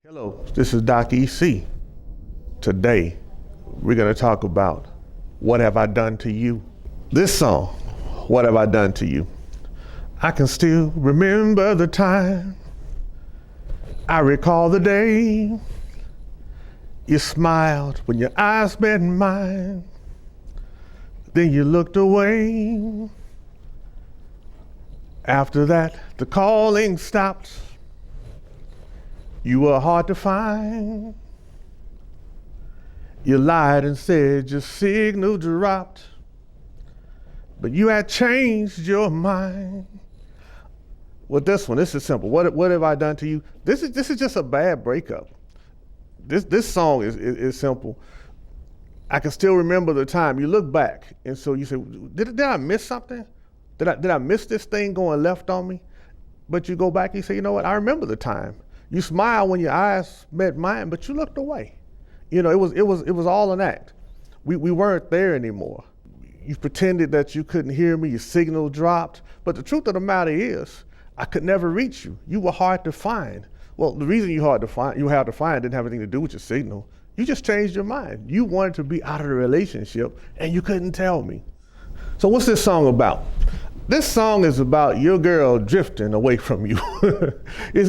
Hello, this is Doc E.C. Today, we're going to talk about what have I done to you? This song, What Have I Done to You? I can still remember the time. I recall the day you smiled when your eyes met mine. Then you looked away. After that, the calling stopped. You were hard to find. You lied and said your signal dropped, but you had changed your mind. Well, this is simple. What have I done to you? This is just a bad breakup. This song is simple. I can still remember the time. You look back, and so you say, did I miss something? Did I miss this thing going left on me? But you go back and you say, you know what? I remember the time. You smiled when your eyes met mine, but you looked away. You know, it was all an act. We weren't there anymore. You pretended that you couldn't hear me. Your signal dropped. But the truth of the matter is, I could never reach you. You were hard to find. Well, the reason you hard to find didn't have anything to do with your signal. You just changed your mind. You wanted to be out of the relationship, and you couldn't tell me. So what's this song about? This song is about your girl drifting away from you. It's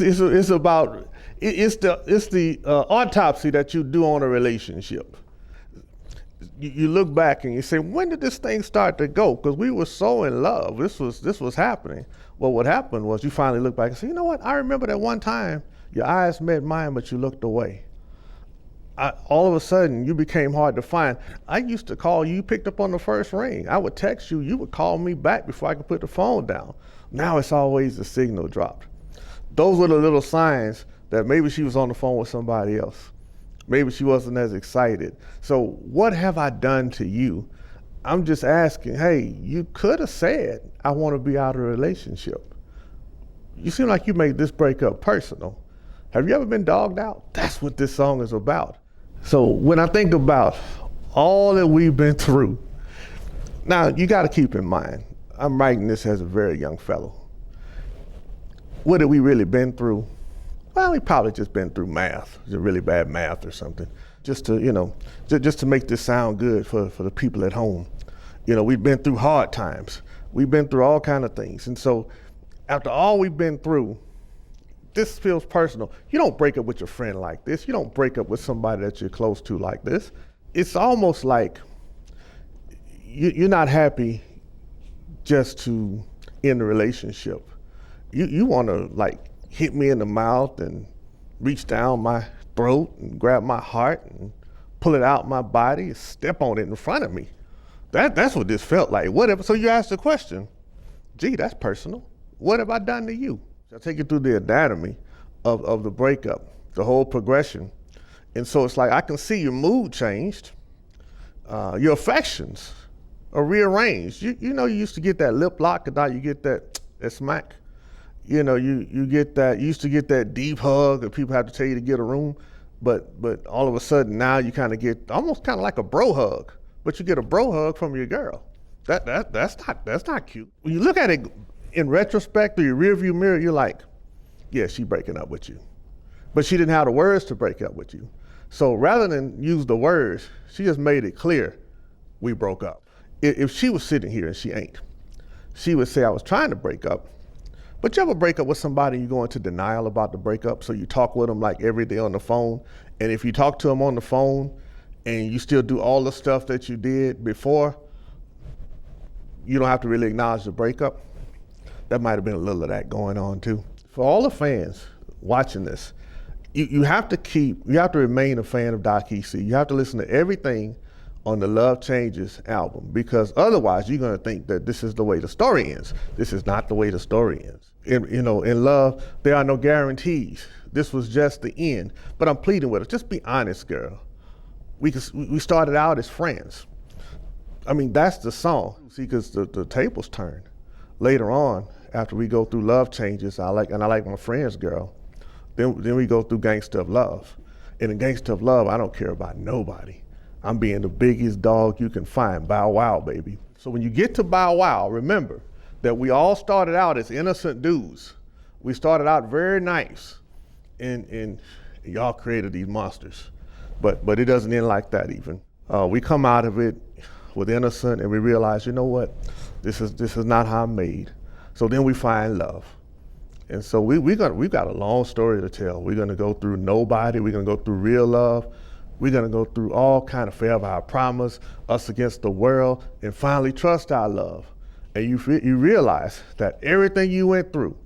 the autopsy that you do on a relationship. You look back and you say, when did this thing start to go? Because we were so in love. This was happening. Well, what happened was you finally look back and say, you know what? I remember that one time your eyes met mine, but you looked away. All of a sudden, you became hard to find. I used to call you, picked up on the first ring. I would text you, you would call me back before I could put the phone down. Now it's always the signal dropped. Those were the little signs that maybe she was on the phone with somebody else. Maybe she wasn't as excited. So what have I done to you? I'm just asking, hey, you could have said, I want to be out of a relationship. You seem like you made this breakup personal. Have you ever been dogged out? That's what this song is about. So when I think about all that we've been through, now you got to keep in mind, I'm writing this as a very young fellow. What have we really been through? Well, we probably just been through math, really bad math or something, just to make this sound good for the people at home. You know, we've been through hard times. We've been through all kind of things. And so after all we've been through, this feels personal. You don't break up with your friend like this. You don't break up with somebody that you're close to like this. It's almost like you're not happy just to end the relationship. You want to like hit me in the mouth and reach down my throat and grab my heart and pull it out my body and step on it in front of me. That's what this felt like. Whatever. So you ask the question, gee, that's personal. What have I done to you? I'll take you through the anatomy of the breakup, the whole progression. And so it's like I can see your mood changed. Your affections are rearranged. You know, you used to get that lip lock, and now you get that smack. You know, you used to get that deep hug that people have to tell you to get a room. But all of a sudden now you kind of get almost kind of like a bro hug, but you get a bro hug from your girl. That's not cute. When you look at it in retrospect through your rearview mirror, you're like, yeah, she breaking up with you. But she didn't have the words to break up with you. So rather than use the words, she just made it clear we broke up. If she was sitting here and she ain't, she would say, I was trying to break up. But you ever break up with somebody and you go into denial about the breakup, so you talk with them like every day on the phone, and if you talk to them on the phone and you still do all the stuff that you did before, you don't have to really acknowledge the breakup? That might have been a little of that going on too. For all the fans watching this, you have to remain a fan of Doc E.C. You have to listen to everything on the Love Changes album, because otherwise you're going to think that this is the way the story ends. This is not the way the story ends. In love, there are no guarantees. This was just the end. But I'm pleading with her, just be honest, girl. We started out as friends. I mean, that's the song. See, because the tables turned. Later on, after we go through Love Changes, I like my friend's girl, then we go through Gangsta of Love. And in Gangsta of Love, I don't care about nobody. I'm being the biggest dog you can find, Bow Wow, baby. So when you get to Bow Wow, remember that we all started out as innocent dudes. We started out very nice. And and y'all created these monsters. But it doesn't end like that even. We come out of it with innocent and we realize, you know what, this is not how I'm made. So then we find love. And so we've got a long story to tell. We're gonna go through nobody, we're gonna go through real love, we're gonna go through all kind of Forever I Promise, Us Against the World, and finally Trust Our Love. And you realize that everything you went through,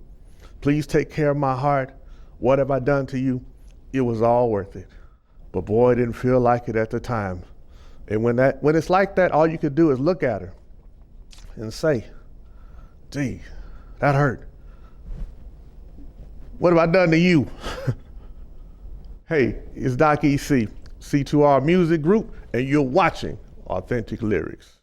Please Take Care of My Heart, What Have I Done to You, it was all worth it. But boy, it didn't feel like it at the time. And when it's like that, all you could do is look at her and say, gee, that hurt. What have I done to you? Hey, it's Doc E.C, C2R Music Group, and you're watching Authentic Lyrics.